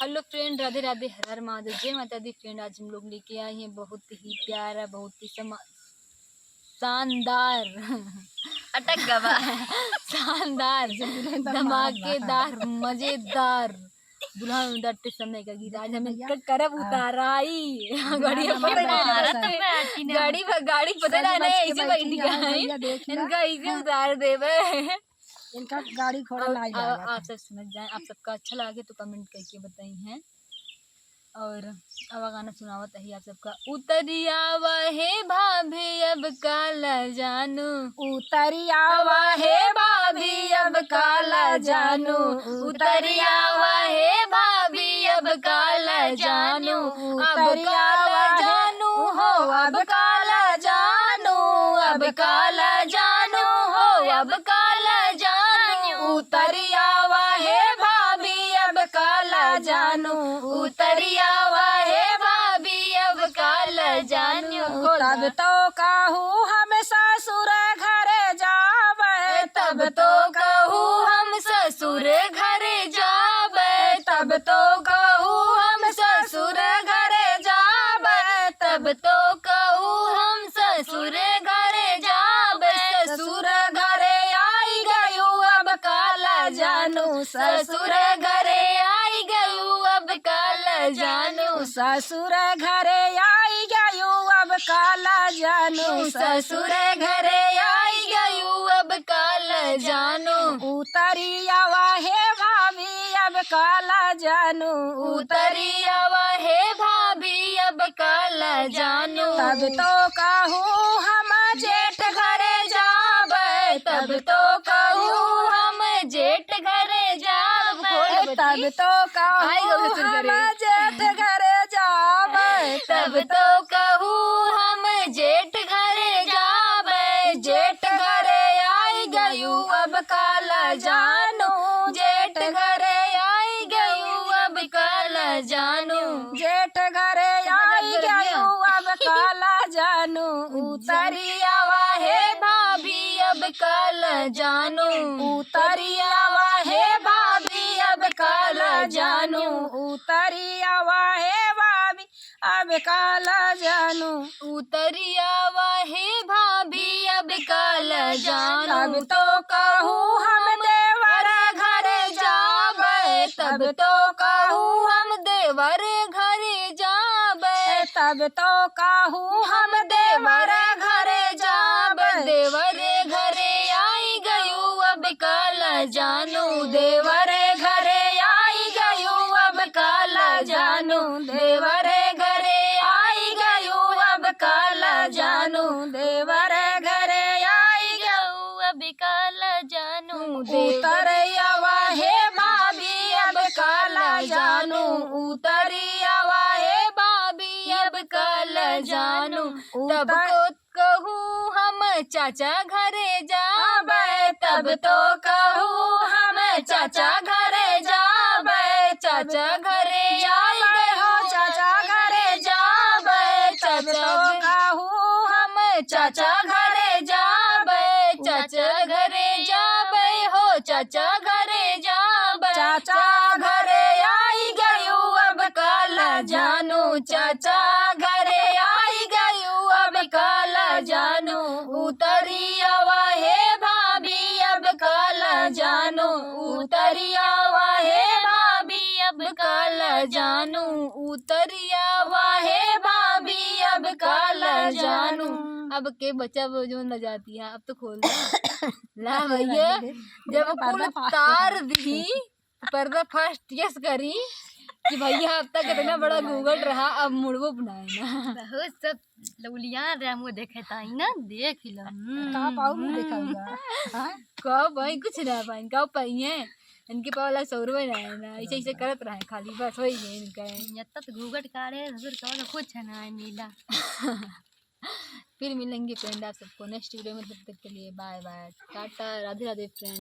Hello friend, Radhe Radhe, हर हर महादेव, जय माता दी। Friend, आज हम लोग लेके आए हैं बहुत ही प्यारा, बहुत ही शानदार अटक गवा शानदार धमाकेदार मजेदार दुल्हन उतरते समय का गीत आज हमें करब उताराई। गाड़ी पता नहीं ऐसे बैठी इनका ऐसे उतार देवे। इनका गाड़ी घोड़ा नहीं जाएगा। आप सब समझ जाएं। आप सबका अच्छा लगे तो कमेंट करके बताई हैं। और अब गाना सुनावत है आप सबका। उतरिया वाहे भाभी अब काला जानू, उतरिया वाहे भाभी अब काला जानू, उतरिया वाहे भाभी अब काला जानू, अब काला जानू हो, अब काला जानू, अब काला जानू हो, अब काला जानू, उतरिया वाहे भाभी अब काला जानू, उतरिया वाहे भाभी अब काला जानू। तब तो कहूँ हम ससुर घरे जावे, तब तो कहूँ हम ससुर घरे जावे, तब तो कहूँ हम ससुर घरे जावे, तब तो कहूँ हम ससुर घरे जावे, ससुर घरे आई गयूँ अब काला जानू, ससुर घरे आई गयूँ अब काला जानू, ससुर घरे आई गयूँ अब काला जानू, ससुर घरे आई गयूँ अब काला जानू, उतरिया वाहे भाभी अब काला जानू, उतरिया वाहे भाभी अब काला जानू। तब तो कहूँ हम जेठ घरे जावे, तब तो कहूँ हम जेठ घरे जावे, तब तो कहूँ हम जेठ घरे जावे, तब तो कहूँ हम जेठ घरे जावे, जेठ घरे आई गयूँ अब काला जानू, जेठ घरे आई गयूँ अब काला जानू, जेठ घरे आई गयूँ अब काला जानू, उतरिया वाहे भाभी अब काला जानू, उतरिया वाहे भाभी अब काला जानू, उतरिया वाहे भाभी अब काला जानू, उतरिया वाहे भाभी अब काला जानू। तब तो कहूँ हम देवर घरे जावे, तब तो कहूँ हम देवर घरे जावे, तब तो कहूँ हम देवर घरे जावे, देवर घरे आई गयूँ अब काला जानू, देवर घरे आई गयूँ अब काला जानू, देवर घरे आई गयूँ अब काला जानू, देवर घरे आई गयूँ अब काला जानू, उतरिया वाहे भाभी अब काला जानू, उतरिया वाहे भाभी अब काला जानू, तब को कहूँ हम चाचा घरे जावे, तब तो कहूँ हम चाचा घरे जावे, चाचा घरे जावे हो, चाचा घरे जावे, चाचा कहूँ हम चाचा घरे जावे, चाचा घरे जावे हो, चाचा घरे जावे, चाचा घरे आई गयूँ अब काला जानू, चाचा घरे आई गयूँ अब काला जानू, उतरिया वाहे भाभी अब काला जानू, उतरिया वाहे भाभी अब काला जानू, उतरिया वाहे भाभी अब काला जानू। अब के बच्चा वो जो न जाती है, अब तो खोल ला भैया। जब कुल तार दी पर्दा फर्स्ट यस करी कि भैया अब तक इतना बड़ा गूगल रहा, अब मुड़वो बनाए ना बहुत सब लौलिया रामो देखे ताई ना देख लो का पाऊ में देखा हां कब भाई कुछ ना पाइन कब पाई है इनके पावला 100 रुपये ना है ना, ऐसे ऐसे करत रहे खाली बस हो ही इनका यत्ता तो घूगट कारे हजूर का कुछ है ना नीला। फिर मिलेंगे फ्रेंड आप सबको नेक्स्ट वीडियो में, तब तक के लिए bye bye tata, Radhe Radhe friend.